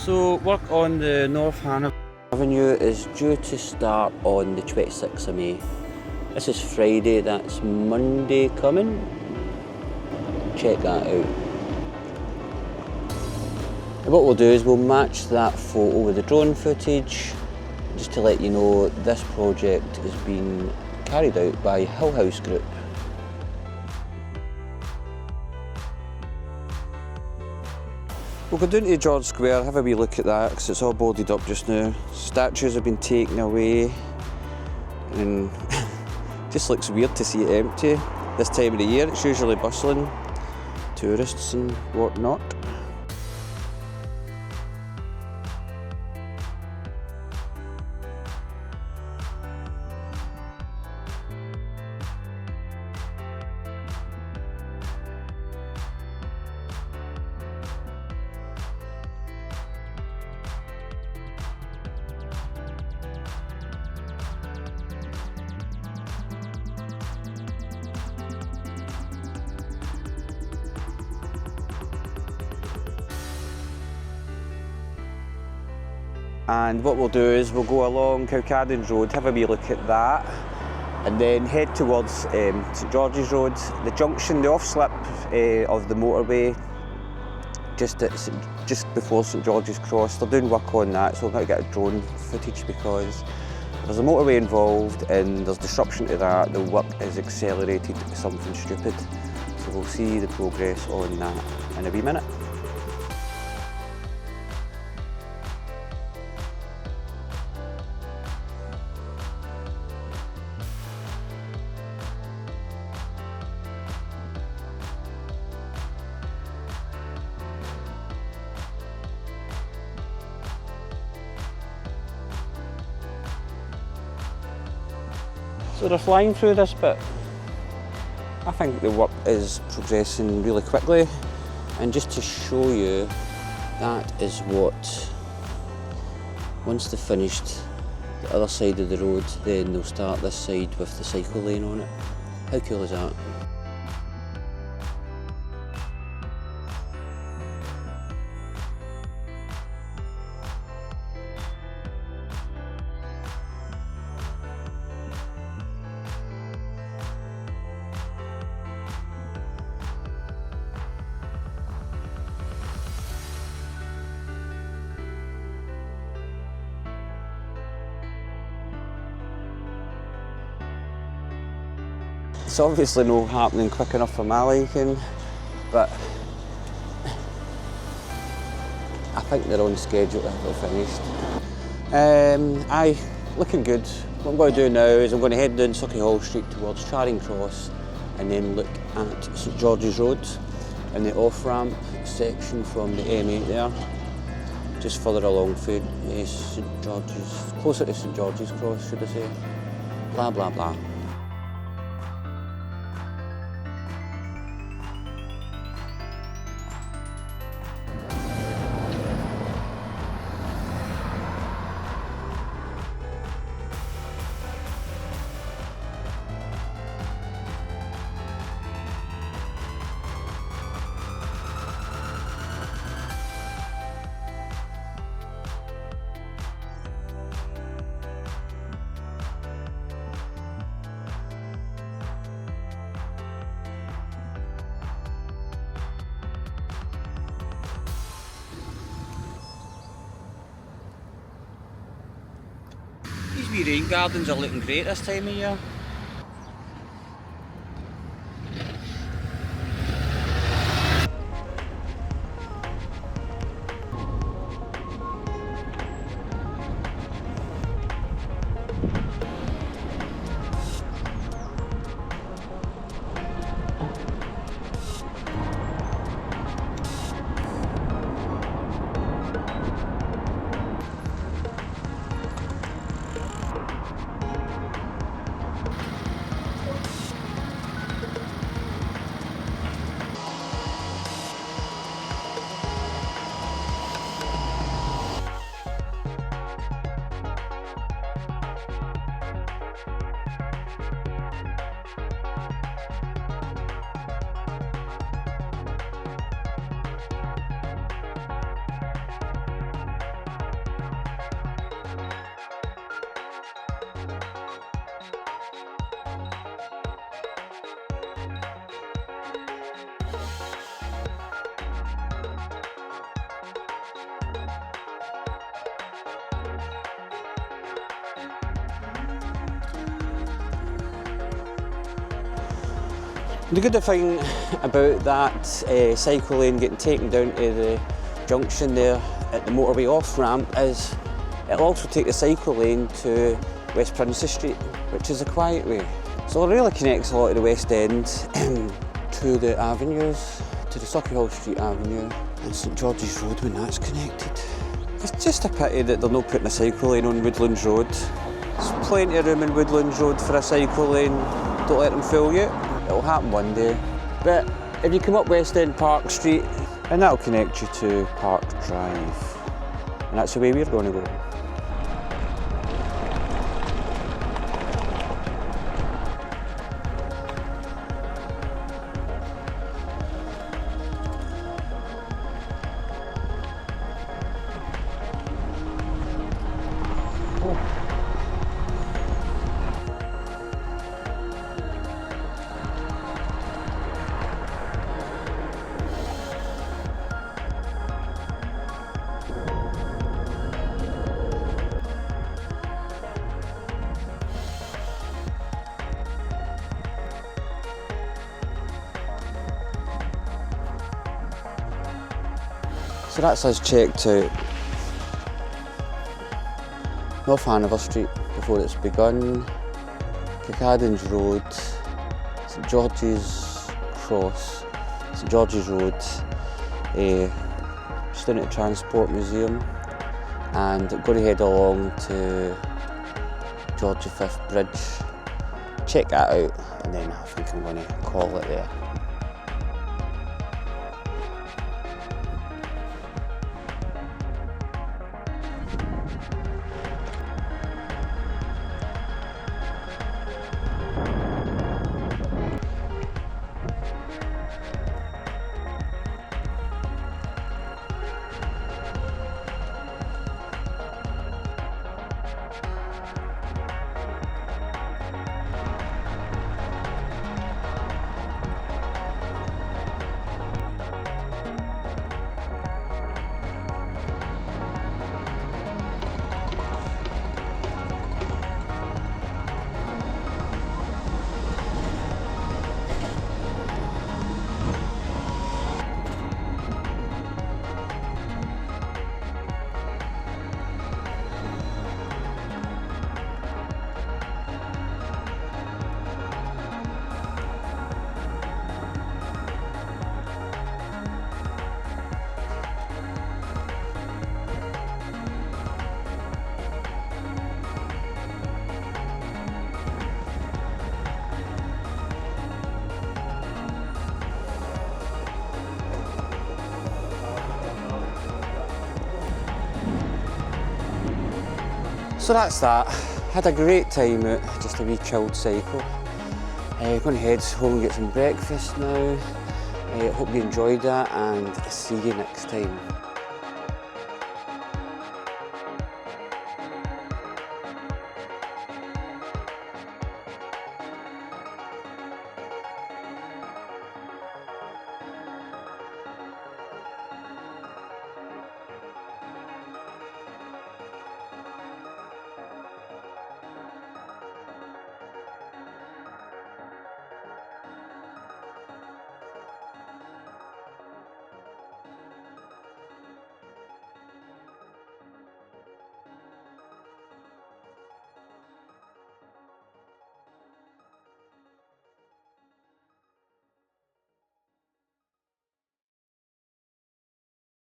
So work on the North Hanover Avenue is due to start on the 26th of May. This is Friday, that's Monday coming. Check that out. And what we'll do is we'll match that photo with the drone footage, just to let you know this project has been carried out by Hill House Group. We'll go down to George Square, have a wee look at that because it's all boarded up just now. Statues have been taken away and just looks weird to see it empty. This time of the year it's usually bustling, tourists and whatnot. And what we'll do is we'll go along Cowcaddens Road, have a wee look at that, and then head towards St George's Road. The junction, the off-slip of the motorway, just before St George's Cross. They're doing work on that, so we're going to get a drone footage because there's a motorway involved and there's disruption to that. The work is accelerated to something stupid. So we'll see the progress on that in a wee minute. So they're flying through this bit. I think the work is progressing really quickly, and just to show you, that is what, once they've finished the other side of the road, then they'll start this side with the cycle lane on it. How cool is that? It's obviously not happening quick enough for my liking, but I think they're on schedule to have it finished. Aye, looking good. What I'm going to do now is I'm going to head down Hanover Street towards Charing Cross and then look at St George's Road and the off-ramp section from the M8 there, just further along for St George's, closer to St George's Cross should I say, blah blah blah. These wee rain gardens are looking great this time of year. The good thing about that cycle lane getting taken down to the junction there at the motorway off-ramp is it'll also take the cycle lane to West Princess Street, which is a quiet way. So it really connects a lot of the West End to the avenues, to the Hanover Street Avenue and St George's Road when that's connected. It's just a pity that they're not putting a cycle lane on Woodlands Road. There's plenty of room in Woodlands Road for a cycle lane. Don't let them fool you. It'll happen one day. But if you come up West End Park Street, and that'll connect you to Park Drive. And that's the way we're going to go. So that's us checked out North Hanover Street before it's begun, Cowcaddens Road, St George's Cross, St George's Road, just down at the Transport Museum, and I'm going to head along to George V Bridge, check that out, and then I think I'm going to call it there. So that's that. Had a great time out, just a wee chilled cycle. Going to head home and get some breakfast now. Hope you enjoyed that and see you next time.